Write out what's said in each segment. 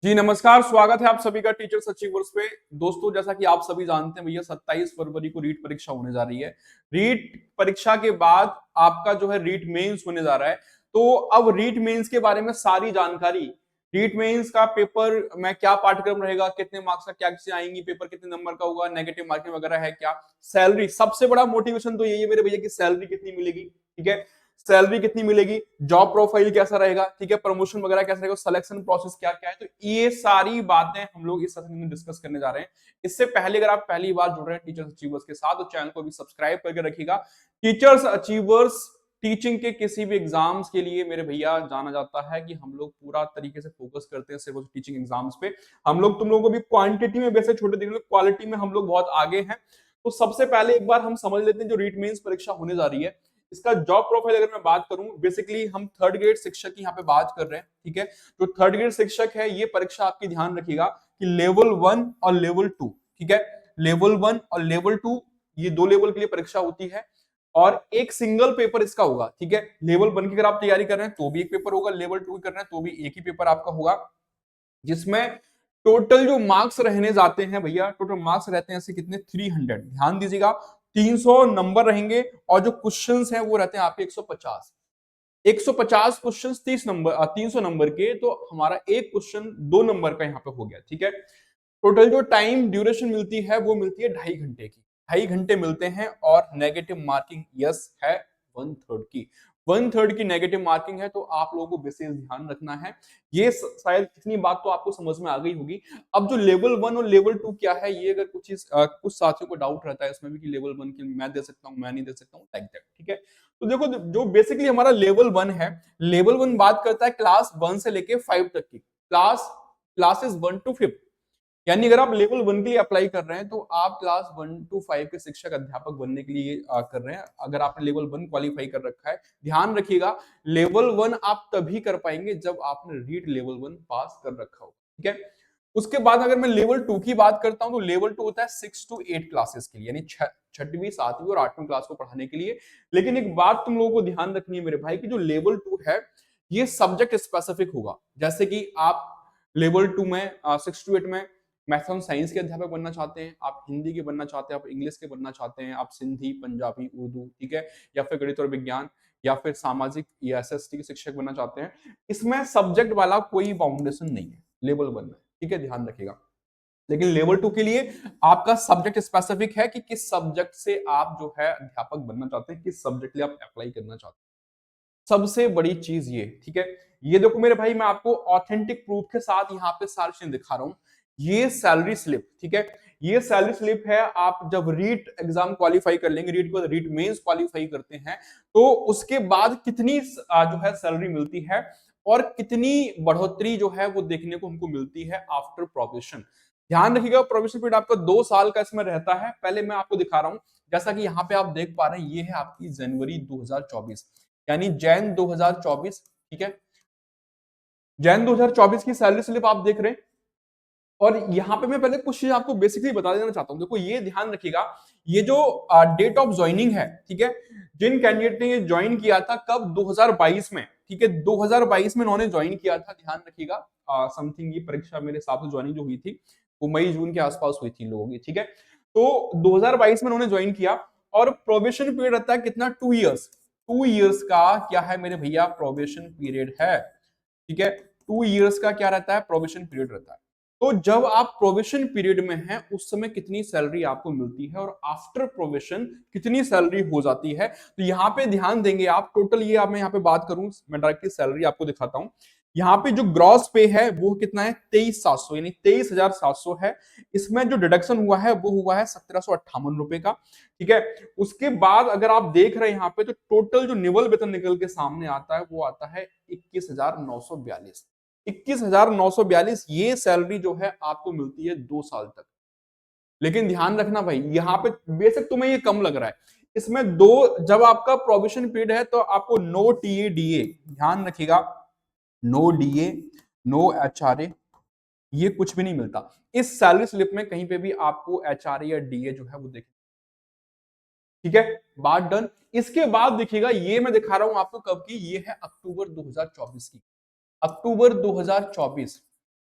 जी नमस्कार, स्वागत है आप सभी का टीचर्स अचीवर्स पे। दोस्तों, जैसा कि आप सभी जानते हैं भैया 27 फरवरी को रीट परीक्षा होने जा रही है। रीट परीक्षा के बाद आपका जो है रीट मेंस होने जा रहा है। तो अब रीट मेंस के बारे में सारी जानकारी, रीट मेंस का पेपर में क्या पाठ्यक्रम रहेगा, कितने मार्क्स का क्या चीजें आएंगी, पेपर कितने नंबर का होगा, नेगेटिव मार्किंग वगैरह है क्या, सैलरी, सबसे बड़ा मोटिवेशन तो यही है मेरे भैया कि सैलरी कितनी मिलेगी। ठीक है, सैलरी कितनी मिलेगी, जॉब प्रोफाइल कैसा रहेगा, ठीक है, प्रमोशन वगैरह कैसा रहेगा, सिलेक्शन प्रोसेस क्या क्या है। तो ये सारी बातें हम लोग इस सेशन में डिस्कस करने जा रहे हैं। इससे पहले अगर आप पहली बार जुड़ रहे हैं टीचर्स अचीवर्स के साथ, तो चैनल को भी सब्सक्राइब करके रखिएगा। टीचर्स अचीवर्स टीचिंग के किसी भी एग्जाम्स के लिए मेरे भैया जाना जाता है कि हम लोग पूरा तरीके से फोकस करते हैं सिर्फ टीचिंग एग्जाम्स पे। हम लोग तुम लोगों को भी क्वांटिटी में वैसे छोटे देख, क्वालिटी में हम लोग बहुत आगे हैं। तो सबसे पहले एक बार हम समझ लेते हैं जो रीट मेंस परीक्षा होने जा रही है, इसका जॉब प्रोफाइल अगर मैं बात करूं, बेसिकली हम थर्ड ग्रेड शिक्षक की यहाँ पे बात कर रहे हैं। ठीक है, जो थर्ड ग्रेड शिक्षक है, ये परीक्षा आपकी ध्यान रखिएगा कि लेवल 1 और लेवल 2, ठीक है, लेवल 1 और लेवल 2, ये दो लेवल के लिए परीक्षा होती है और एक सिंगल पेपर इसका होगा। ठीक है, लेवल 1 की अगर आप तैयारी कर रहे हैं तो भी एक पेपर होगा, लेवल 2 की कर रहे हैं तो भी एक ही पेपर आपका होगा, जिसमें टोटल जो मार्क्स रहने जाते हैं भैया, टोटल मार्क्स रहते हैं ऐसे कितने, 300, ध्यान दीजिएगा, 300 नंबर रहेंगे। और जो क्वेश्चंस हैं वो रहते हैं आपके 150, 150 क्वेश्चन 300 नंबर के। तो हमारा एक क्वेश्चन 2 नंबर का यहाँ पे हो गया। ठीक है, टोटल जो टाइम ड्यूरेशन मिलती है वो मिलती है 2.5 घंटे की, 2.5 घंटे मिलते हैं। और नेगेटिव मार्किंग यस है 1/3 की, 1/3 की नेगेटिव मार्किंग है। तो आप लोगों को विशेष ध्यान रखना है। ये शायद इतनी बात तो आपको समझ में आ गई होगी। अब जो लेवल 1 और लेवल 2 क्या है, ये अगर कुछ साथियों को डाउट रहता है इसमें भी कि लेवल 1 की मैं दे सकता हूँ, मैं नहीं दे सकता हूँ, लाइक दैट। ठीक है, तो देखो जो बेसिकली हमारा लेवल 1 है, लेवल 1 बात करता है क्लास 1 से लेके 5 तक की, क्लासेस 1 to 5। यानी अगर आप लेवल 1 के लिए अप्लाई कर रहे हैं तो आप क्लास 1 to 5 के शिक्षक अध्यापक बनने के लिए कर रहे हैं। अगर आपने लेवल 1 क्वालिफाई कर रखा है, ध्यान रखिएगा, लेवल 1 आप तभी कर पाएंगे जब आपने रीट लेवल 1 पास कर रखा हो। ठीक है, उसके बाद अगर मैं लेवल 2 की बात करता हूं तो लेवल 2 होता है 6 to 8 क्लासेस के लिए, यानी छठवीं, सातवीं और आठवीं क्लास को पढ़ाने के लिए। लेकिन एक बात तुम लोगों को ध्यान रखनी है मेरे भाई की, जो लेवल 2 है ये सब्जेक्ट स्पेसिफिक होगा। जैसे कि आप लेवल 2 में 6 to 8 में मैथ्स और साइंस के अध्यापक बनना चाहते हैं, आप हिंदी के बनना चाहते हैं, आप इंग्लिश के बनना चाहते हैं, आप सिंधी, पंजाबी, उर्दू, ठीक है, या फिर गणित और विज्ञान, या फिर सामाजिक या एसएसटी के शिक्षक बनना चाहते हैं, इसमें सब्जेक्ट वाला कोई बाउंडेशन नहीं है लेवल 1 में। ठीक है, ध्यान रखिएगा। लेकिन लेवल 2 के लिए आपका सब्जेक्ट स्पेसिफिक है कि किस सब्जेक्ट से आप जो है अध्यापक बनना चाहते हैं, किस सब्जेक्ट लिए आप अप्लाई करना चाहते हैं। सबसे बड़ी चीज ये, ठीक है, ये देखो मेरे भाई, मैं आपको ऑथेंटिक प्रूफ के साथ यहाँ पे सारी चीजें दिखा रहा हूं। ये सैलरी स्लिप, ठीक है, ये सैलरी स्लिप है। आप जब रीट एग्जाम क्वालिफाई कर लेंगे, रीट को रीट मेंस क्वालिफाई करते हैं, तो उसके बाद कितनी जो है सैलरी मिलती है और कितनी बढ़ोतरी जो है वो देखने को हमको मिलती है आफ्टर प्रोबेशन। ध्यान रखिएगा, प्रोबेशन पीरियड आपका 2 साल का इसमें रहता है। पहले मैं आपको दिखा रहा हूं, जैसा कि यहाँ पे आप देख पा रहे हैं, ये है आपकी जनवरी 2024, यानी जैन 2024। ठीक है, जैन 2024 की सैलरी स्लिप आप देख रहे हैं। और यहां पे मैं पहले कुछ चीज आपको बेसिकली बता देना चाहता हूं। देखो, ये ध्यान रखिएगा, ये जो डेट ऑफ ज्वाइनिंग है, ठीक है, जिन कैंडिडेट ने ये ज्वाइन किया था कब, 2022 में। ठीक है, 2022 में उन्होंने ज्वाइन किया था, ध्यान रखिएगा। समथिंग ये परीक्षा मेरे हिसाब से ज्वाइनिंग जो हुई थी वो मई जून के आसपास हुई थी इन लोगों की। ठीक है, तो 2022 में उन्होंने ज्वाइन किया और प्रोबेशन पीरियड रहता है कितना, 2 इयर्स। 2 इयर्स का क्या है मेरे भैया, प्रोबेशन पीरियड है। ठीक है, 2 इयर्स का क्या रहता है, प्रोबेशन पीरियड रहता है। तो जब आप प्रोबेशन पीरियड में हैं उस समय कितनी सैलरी आपको मिलती है और आफ्टर प्रोबेशन कितनी सैलरी हो जाती है, तो यहाँ पे ध्यान देंगे आप। टोटल ये आप, मैं यहाँ पे बात करूं, मैं डायरेक्टली सैलरी आपको दिखाता हूं। यहाँ पे जो ग्रॉस पे है वो कितना है, 23,700, यानी 23,700 है। इसमें जो डिडक्शन हुआ है वो हुआ है 1,758 रुपए का। ठीक है, उसके बाद अगर आप देख रहे हैं यहाँ पे, तो टोटल जो निवल वेतन निकल के सामने आता है वो आता है 21,942, 21,942। ये सैलरी जो है आपको मिलती है 2 साल तक। लेकिन ध्यान रखना भाई, यहाँ पे बेशक तुम्हें ये कम लग रहा है, इसमें जब आपका प्रोविजन पीरियड है तो आपको नो टीए डीए, ध्यान रखिएगा, नो डीए, नो एचआरए, ये कुछ भी नहीं मिलता इस सैलरी स्लिप में। कहीं पे भी आपको एचआरए या डीए जो है वो देखें। ठीक है, बात डन। इसके बाद देखिएगा, ये मैं दिखा रहा हूं आपको कब की, ये है अक्टूबर 2024 की, अक्टूबर 2024।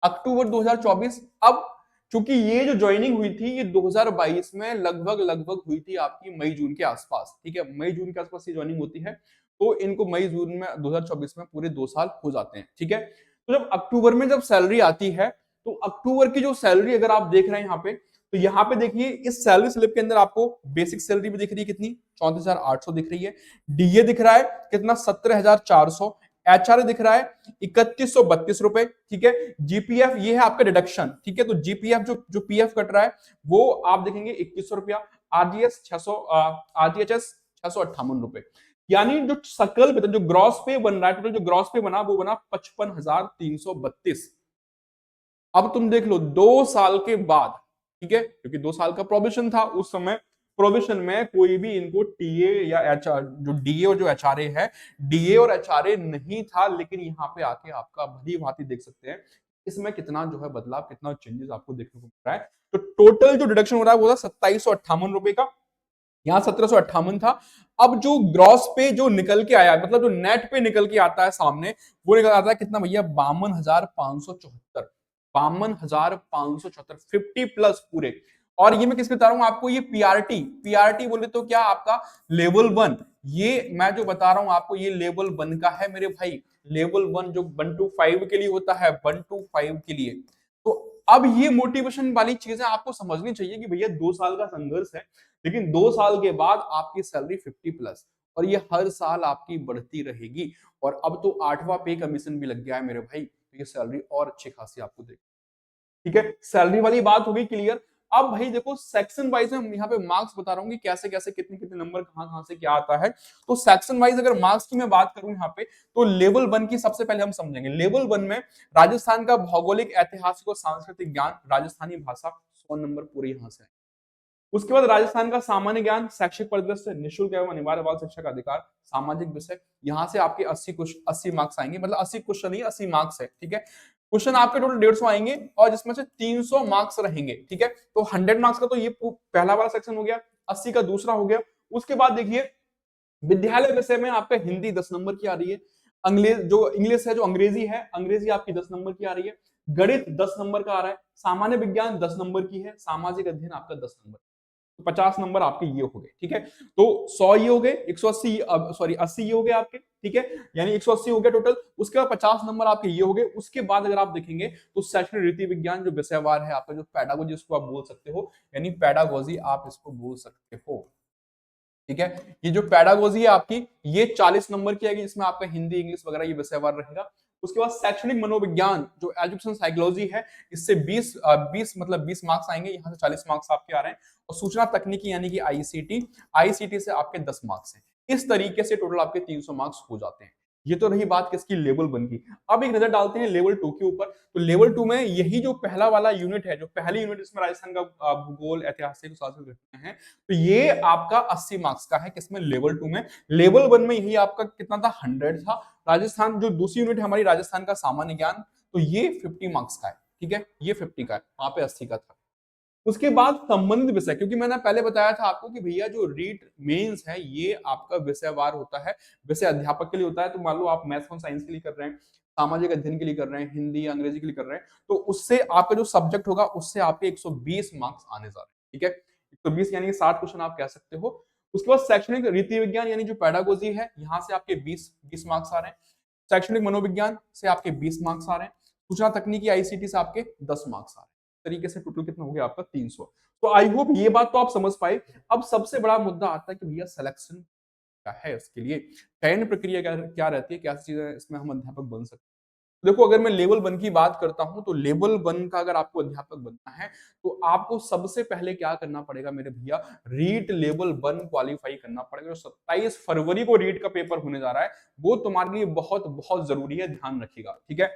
अक्टूबर 2024। अब चूंकि ये जो ज्वाइनिंग हुई थी ये 2022 में लगभग हुई थी आपकी मई जून के आसपास, ठीक है, मई जून के आसपास ये ज्वाइनिंग होती है, तो इनको मई जून में 2024 में पूरे 2 साल हो जाते हैं, ठीक है। तो जब अक्टूबर में जब सैलरी आती है, तो अक्टूबर की जो सैलरी अगर आप देख रहे हैं यहाँ पे, तो यहाँ पे देखिए इस सैलरी स्लिप के अंदर आपको बेसिक सैलरी भी दिख रही है कितनी, 34,800 दिख रही है। डीए दिख रहा है कितना, 17,400। एचआरए दिख रहा है 3132 रुपए, ठीक है। जीपीएफ ये है आपका डिडक्शन, ठीक है, तो जीपीएफ जो पीएफ कट रहा है वो आप देखेंगे 2100 रुपया। आरजीएस 600, आरजीएचएस 658 रुपए। यानी जो सकल वेतन जो ग्रॉस पे बन रहा है, टोटल जो ग्रॉस पे बना वो बना 55,332। अब तुम देख लो 2 साल के बाद, ठीक है, क्योंकि 2 साल का प्रोविजन था उस समय, प्रोविजन में कोई भी इनको टीए या एचआर, जो डीए और जो एचआरए है, डीए और एचआरए नहीं था, लेकिन यहाँ पे आके आपका भली भांति देख सकते हैं इसमें कितना जो है बदलाव, कितना चेंजेस आपको देखने को मिल रहा है। तो टोटल जो डिडक्शन हो रहा है वो था 2758 रुपए का, यहाँ 1758 था। अब जो ग्रॉस पे जो निकल के आया, मतलब जो नेट पे निकल के आता है सामने, वो निकल आता है कितना भैया, 52,574, 52,574, 50+ पूरे। और ये मैं किसके बता रहा हूं आपको, ये पीआरटी, पीआरटी बोले तो क्या आपका लेवल 1, ये मैं जो बता रहा हूं आपको ये लेवल 1 का है मेरे भाई, लेवल 1 जो 1 to 5 के लिए होता है, 1 to 5 के लिए। तो अब ये मोटिवेशन वाली चीजें आपको समझनी चाहिए कि भैया 2 साल का संघर्ष है, लेकिन 2 साल के बाद आपकी सैलरी 50+, और ये हर साल आपकी बढ़ती रहेगी। और अब तो 8वां पे कमीशन भी लग गया है मेरे भाई, तो ये सैलरी और अच्छी खासी आपको देगी, ठीक है। सैलरी वाली बात हो गई क्लियर। अब भाई देखो सेक्शन वाइज में यहाँ पे मार्क्स बता रहा हूँ कि कैसे कैसे कितने कितने नंबर कहाँ कहाँ से क्या आता है। तो सेक्शन वाइज अगर मार्क्स की मैं बात करूं यहाँ पे, तो लेवल 1 की सबसे पहले हम समझेंगे। लेवल 1 में राजस्थान का भौगोलिक, ऐतिहासिक और सांस्कृतिक ज्ञान, राजस्थानी भाषा, 100 नंबर पूरे यहाँ से। उसके बाद राजस्थान का सामान्य ज्ञान, शैक्षिक परिदृश्य, निःशुल्क एवं अनिवार्य बाल शिक्षा का अधिकार, सामाजिक विषय, यहाँ से आपके 80 मार्क्स आएंगे, मतलब 80 क्वेश्चन नहीं 80 मार्क्स है, ठीक है। क्वेश्चन आपके टोटल 150 आएंगे और जिसमें से 300 मार्क्स रहेंगे, ठीक है। तो 100 मार्क्स का तो ये पहला वाला सेक्शन हो गया, 80 का दूसरा हो गया। उसके बाद देखिए विद्यालय विषय में आपका हिंदी 10 नंबर की आ रही है, इंग्लिश है जो अंग्रेजी है, अंग्रेजी आपकी 10 नंबर की आ रही है, गणित 10 नंबर का आ रहा है, सामान्य विज्ञान 10 नंबर की है, सामाजिक अध्ययन आपका 10 नंबर, तो 50 नंबर आपके ये हो गए, ठीक है। तो 100 ये हो गए, 180 सॉरी 80 ये हो गए आपके, ठीक है, यानी 180 हो गया टोटल। उसके बाद 50 नंबर आपके ये हो गए। उसके बाद अगर आप देखेंगे तो शैक्षणिक रीति विज्ञान जो विषयवार है आपका, जो पैडागोजी इसको आप बोल सकते हो, यानी पैडागोजी आप इसको बोल सकते हो, ठीक है। ये जो पैडागोजी है आपकी ये 40 नंबर की आएगी, जिसमें आपका हिंदी इंग्लिश वगैरह ये विषयवार रहेगा। उसके बाद शैक्षणिक मनोविज्ञान जो एजुकेशन साइकोलॉजी है, इससे 20 मतलब 20 मार्क्स आएंगे, यहाँ से 40 मार्क्स आपके आ रहे हैं। और सूचना तकनीकी यानी कि आईसीटी, आईसीटी से आपके 10 मार्क्स हैं। इस तरीके से टोटल आपके 300 मार्क्स हो जाते हैं। ये तो रही बात किसकी, लेवल 1 की। अब एक नजर डालते हैं लेवल 2 के ऊपर। तो लेवल 2 में यही जो पहला वाला यूनिट है, जो पहली यूनिट इसमें राजस्थान का भूगोल, ऐतिहासिक, सांस्कृतिक घटना है, तो ये आपका 80 मार्क्स का है, किसमें, लेवल 2 में। लेवल 1 में यही आपका कितना था, 100 था। राजस्थान जो दूसरी यूनिट है हमारी, राजस्थान का सामान्य ज्ञान, तो ये 50 मार्क्स का है, ठीक है, ये 50 का है, वहां पे 80 का था। उसके बाद संबंधित विषय, क्योंकि मैंने पहले बताया था आपको कि भैया जो रीट मेंस है ये आपका विषयवार होता है, विषय अध्यापक के लिए होता है। तो मान लो आप मैथ्स और साइंस के लिए कर रहे हैं, सामाजिक अध्ययन के लिए कर रहे हैं, हिंदी अंग्रेजी के लिए कर रहे हैं, तो उससे आपका जो सब्जेक्ट होगा उससे आपके 120 मार्क्स आने जा रहे हैं, ठीक है। 120 यानी 60 क्वेश्चन आप कह सकते हो। उसके बाद शैक्षणिक रीति विज्ञान यानी जो पैडागोजी है, यहाँ से आपके 20 मार्क्स आ रहे हैं। शैक्षणिक मनोविज्ञान से आपके 20 मार्क्स आ रहे हैं। सूचना तकनीकी आईसीटी से आपके 10 मार्क्स आ रहे हैं। तरीके से टोटल कितना हो गया आपका, 300। तो आई होप ये बात तो आप समझ पाए। अब सबसे बड़ा मुद्दा आता है कि भैया सिलेक्शन क्या है, इसके लिए चयन प्रक्रिया क्या रहती है, क्या चीजें इसमें हम अध्यापक बन सकते हैं। देखो अगर मैं लेवल 1 की बात करता हूं, तो लेवल 1 का अगर आपको अध्यापक बनना है, तो आपको सबसे पहले क्या करना पड़ेगा मेरे भैया, रीट लेवल 1 क्वालिफाई करना पड़ेगा। जो 27 फरवरी को रीट का पेपर होने जा रहा है, वो तुम्हारे लिए बहुत बहुत जरूरी है, ध्यान रखिएगा, ठीक है।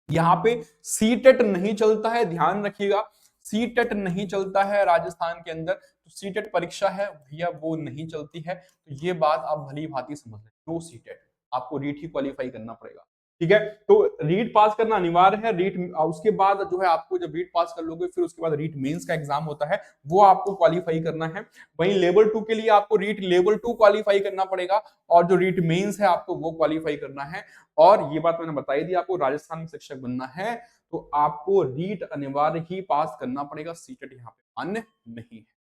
यहाँ पे सीटेट नहीं चलता है, ध्यान रखिएगा, सीटेट नहीं चलता है राजस्थान के अंदर। तो सीटेट परीक्षा है भैया वो नहीं चलती है, तो ये बात आप भली भांति समझ लें, नो सीटेट, आपको रीट ही क्वालिफाई करना पड़ेगा, ठीक है। तो रीट पास करना अनिवार्य है। रीट उसके बाद जो है आपको जब रीट पास कर लोगे, फिर उसके बाद रीट मेंस का एग्जाम होता है, वो आपको क्वालिफाई करना है। वहीं लेवल 2 के लिए आपको रीट लेवल 2 क्वालिफाई करना पड़ेगा, और जो रीट मेंस है आपको वो क्वालिफाई करना है। और ये बात मैंने बताई दी आपको, राजस्थान में शिक्षक बनना है तो आपको रीट अनिवार्य ही पास करना पड़ेगा, सीटेट यहाँ पे मान्य नहीं है।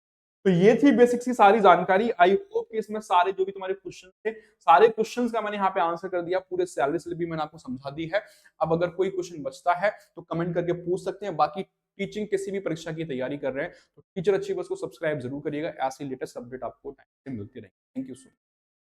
तो ये थी बेसिक सी सारी जानकारी। आई होप कि इसमें सारे जो भी तुम्हारे क्वेश्चन थे, सारे क्वेश्चंस का मैंने यहाँ पे आंसर कर दिया, पूरे सैलरी स्लिप भी मैंने आपको समझा दी है। अब अगर कोई क्वेश्चन बचता है तो कमेंट करके पूछ सकते हैं। बाकी टीचिंग किसी भी परीक्षा की तैयारी कर रहे हैं तो टीचर अचीवर्स को सब्सक्राइब जरूर करिएगा, ऐसी लेटेस्ट अपडेट आपको टाइम से मिलती रहेगी। Thank you so much.